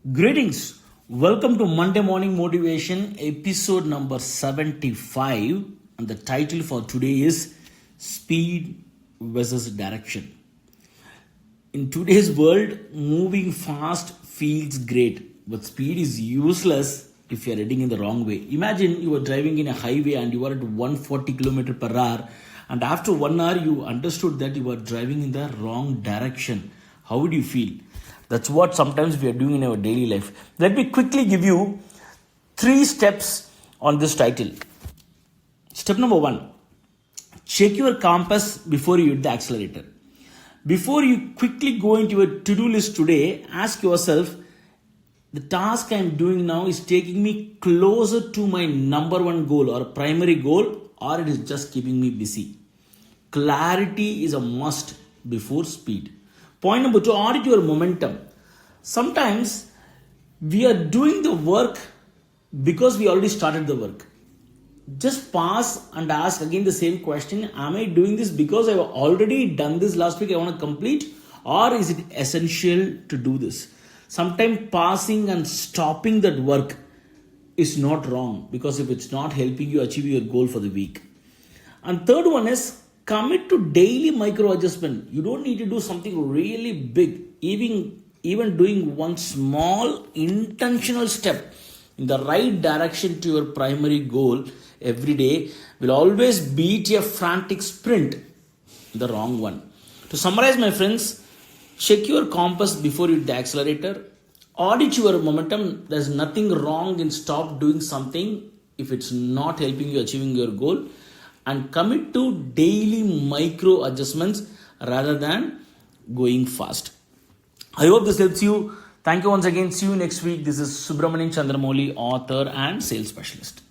Greetings. Welcome to Monday Morning Motivation, episode number 75. And the title for today is Speed versus Direction. In today's world, moving fast feels great, but speed is useless if you are heading in the wrong way. Imagine you are driving in a highway and you are at 140 km per hour, and after 1 hour you understood that you are driving in the wrong direction. How would you feel? That's what sometimes we are doing in our daily life. Let me quickly give you 3 steps on this title. Step number 1, check your compass before you hit the accelerator. Before you quickly go into your to-do list today, ask yourself, the task I am doing now is taking me closer to my number one goal or primary goal, or it is just keeping me busy. Clarity is a must before speed. Point number 2, audit your momentum. Sometimes we are doing the work because we already started the work. Just pause and ask again the same question. Am I doing this because I've already done this last week, I want to complete, or is it essential to do this? Sometimes pausing and stopping that work is not wrong, because if it's not helping you achieve your goal for the week. And third one is commit to daily micro adjustment. You don't need to do something really big. Even doing one small intentional step in the right direction to your primary goal every day will always beat a frantic sprint, the wrong one. To summarize, my friends, check your compass before you hit the accelerator. Audit your momentum. There's nothing wrong in stop doing something if it's not helping you achieving your goal. And commit to daily micro adjustments rather than going fast. I hope this helps you. Thank you once again. See you next week. This is Subramanian, Chandramouli, author and sales specialist.